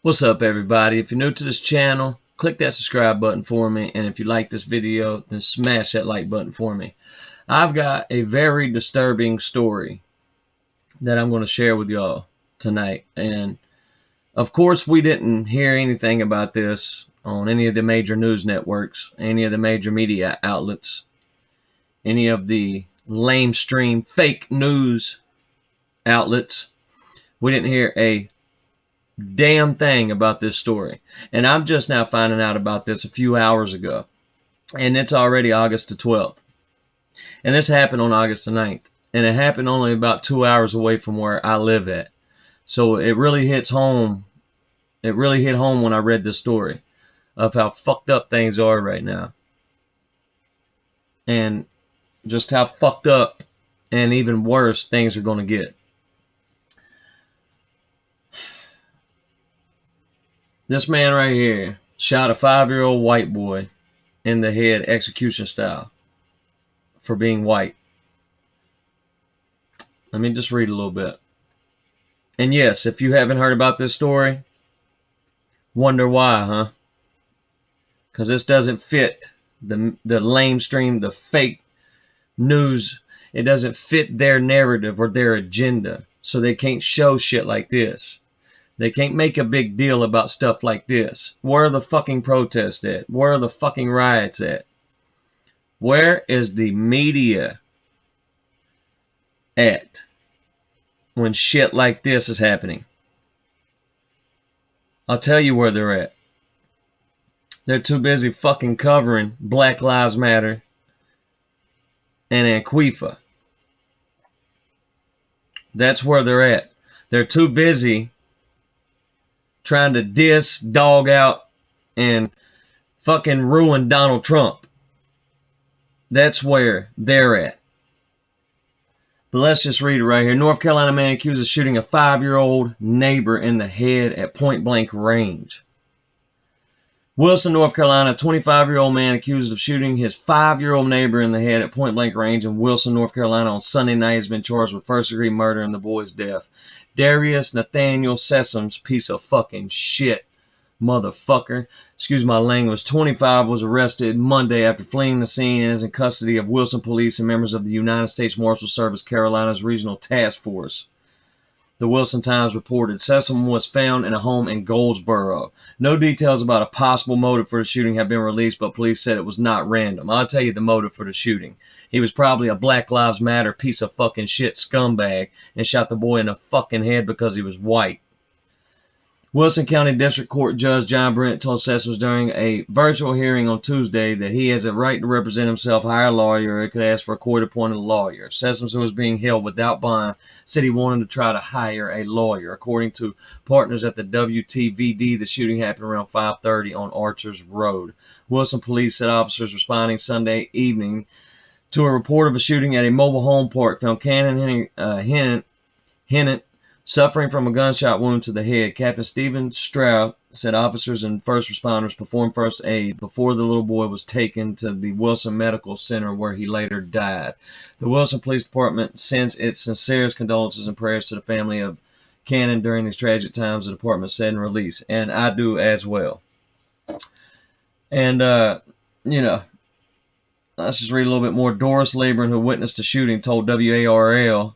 What's up, everybody? If you're new to this channel, click that subscribe button for me, and if you like this video, then smash that like button for me. I've got a very disturbing story that I'm going to share with y'all tonight, and of course we didn't hear anything about this on any of the major news networks, any of the major media outlets, any of the lamestream fake news outlets. We didn't hear a damn thing about this story. And I'm just now finding out about this a few hours ago. And it's already August the 12th. And this happened on August the 9th. And it happened only about 2 hours away from where I live at. So it really hits home. It really hit home when I read this story of how fucked up things are right now. And just how fucked up and even worse things are going to get. This man right here shot a 5-year-old white boy in the head execution style for being white. Let me just read a little bit. And yes, if you haven't heard about this story, wonder why, huh? Because this doesn't fit the lamestream, the fake news. It doesn't fit their narrative or their agenda. So they can't show shit like this. They can't make a big deal about stuff like this. Where are the fucking protests at? Where are the fucking riots at? Where is the media at when shit like this is happening? I'll tell you where they're at. They're too busy fucking covering Black Lives Matter and Antifa. That's where they're at. They're too busy trying to diss, dog out, and fucking ruin Donald Trump. That's where they're at. But let's just read it right here. North Carolina man accused of shooting a 5-year-old neighbor in the head at point-blank range. Wilson, North Carolina, 25-year-old man accused of shooting his 5-year-old neighbor in the head at point-blank range in Wilson, North Carolina on Sunday night has been charged with first-degree murder in the boy's death. Darius Nathaniel Sessoms, piece of fucking shit, motherfucker, excuse my language, 25, was arrested Monday after fleeing the scene and is in custody of Wilson police and members of the United States Marshal Service Carolina's Regional Task Force. The Wilson Times reported Sessom was found in a home in Goldsboro. No details about a possible motive for the shooting have been released, but police said it was not random. I'll tell you the motive for the shooting. He was probably a Black Lives Matter piece of fucking shit scumbag and shot the boy in the fucking head because he was white. Wilson County District Court Judge John Brent told Sessoms during a virtual hearing on Tuesday that he has a right to represent himself, hire a lawyer, or could ask for a court-appointed lawyer. Sessoms, who was being held without bond, said he wanted to try to hire a lawyer. According to partners at the WTVD, the shooting happened around 5:30 on Archers Road. Wilson police said officers responding Sunday evening to a report of a shooting at a mobile home park found Cannon Hennant suffering from a gunshot wound to the head. Captain Stephen Stroud said officers and first responders performed first aid before the little boy was taken to the Wilson Medical Center, where he later died. The Wilson Police Department sends its sincerest condolences and prayers to the family of Cannon during these tragic times, the department said in a release, and I do as well. And, let's just read a little bit more. Doris Labron, who witnessed the shooting, told WARL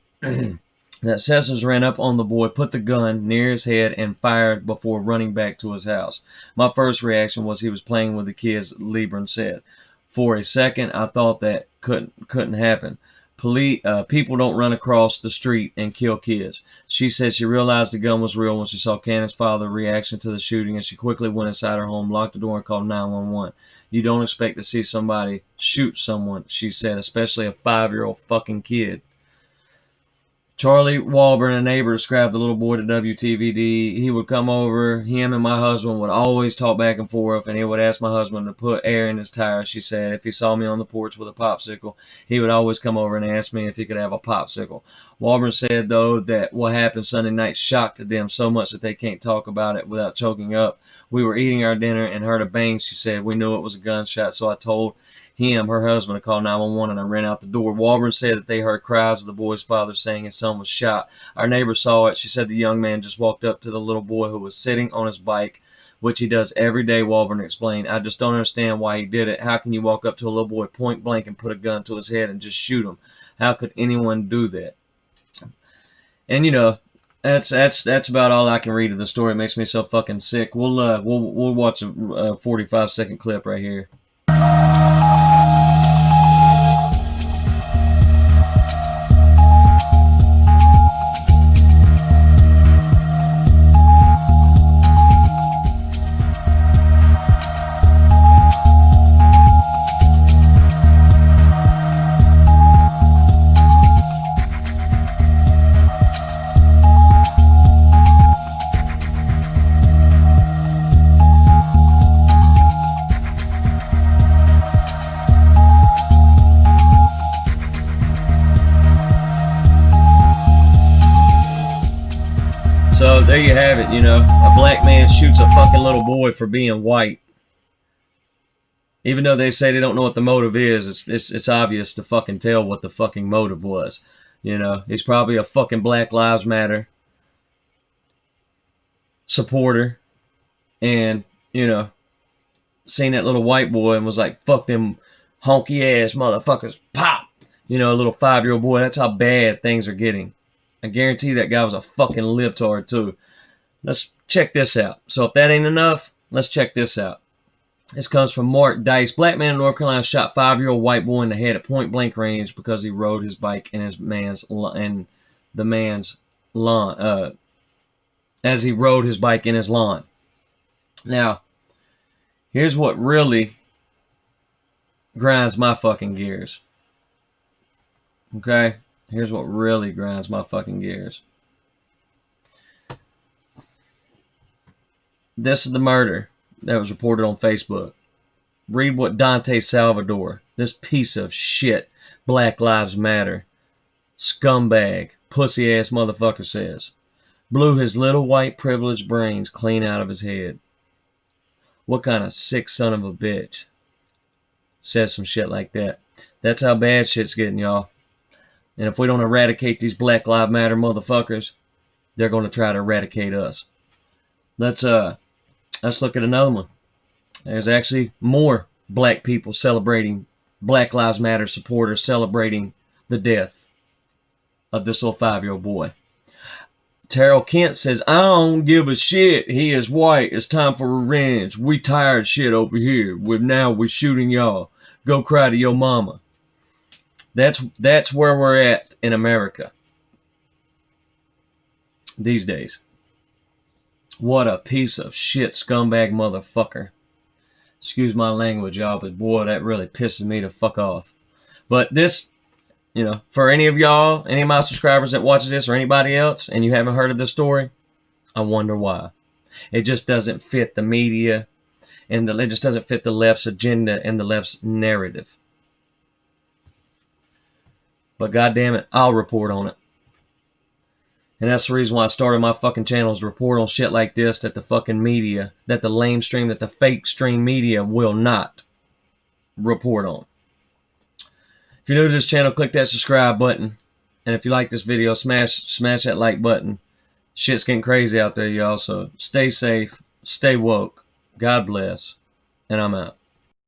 that Sessoms ran up on the boy, put the gun near his head, and fired before running back to his house. My first reaction was he was playing with the kids, Lebron said. For a second, I thought that couldn't happen. People don't run across the street and kill kids. She said she realized the gun was real when she saw Cannon's father's reaction to the shooting, and she quickly went inside her home, locked the door, and called 911. You don't expect to see somebody shoot someone, she said, especially a 5-year-old fucking kid. Charlie Walburn, a neighbor, described the little boy to WTVD. He would come over, him and my husband would always talk back and forth, and he would ask my husband to put air in his tires, she said. If he saw me on the porch with a popsicle, he would always come over and ask me if he could have a popsicle. Walburn said, though, that what happened Sunday night shocked them so much that they can't talk about it without choking up. We were eating our dinner and heard a bang, she said. We knew it was a gunshot, so I told her husband, to call 911, and I ran out the door. Walburn said that they heard cries of the boy's father saying his son was shot. Our neighbor saw it. She said the young man just walked up to the little boy who was sitting on his bike, which he does every day, Walburn explained. I just don't understand why he did it. How can you walk up to a little boy point blank and put a gun to his head and just shoot him? How could anyone do that? And, you know, that's about all I can read of the story. It makes me so fucking sick. We'll watch a 45-second clip right here. So there you have it, you know. A black man shoots a fucking little boy for being white. Even though they say they don't know what the motive is, it's obvious to fucking tell what the fucking motive was. You know, he's probably a fucking Black Lives Matter supporter. And, you know, seen that little white boy and was like, fuck them honky ass motherfuckers. Pop! You know, a little 5-year-old boy. That's how bad things are getting. I guarantee that guy was a fucking libtard too. Let's check this out. So if that ain't enough, let's check this out. This comes from Mark Dice. Black man in North Carolina shot 5-year-old white boy in the head at point blank range because he rode his bike in the man's lawn. As he rode his bike in his lawn. Now, here's what really grinds my fucking gears. Okay? Here's what really grinds my fucking gears. This is the murder that was reported on Facebook. Read what Dante Salvador, this piece of shit, Black Lives Matter, scumbag, pussy-ass motherfucker says. Blew his little white privileged brains clean out of his head. What kind of sick son of a bitch says some shit like that? That's how bad shit's getting, y'all. And if we don't eradicate these Black Lives Matter motherfuckers, they're going to try to eradicate us. Let's look at another one. There's actually more black people celebrating, Black Lives Matter supporters celebrating the death of this little 5-year-old boy. Terrell Kent says, I don't give a shit. He is white. It's time for revenge. We tired shit over here. We're shooting y'all. Go cry to your mama. That's where we're at in America these days. What a piece of shit scumbag motherfucker. Excuse my language, y'all, but boy, that really pisses me the fuck off. But this, you know, for any of y'all, any of my subscribers that watches this or anybody else, and you haven't heard of this story, I wonder why. It just doesn't fit the media, and it just doesn't fit the left's agenda and the left's narrative. But goddamn it, I'll report on it. And that's the reason why I started my fucking channel, is to report on shit like this that the fucking media, that the lamestream, that the fake stream media will not report on. If you're new to this channel, click that subscribe button. And if you like this video, smash that like button. Shit's getting crazy out there, y'all. So stay safe, stay woke. God bless. And I'm out.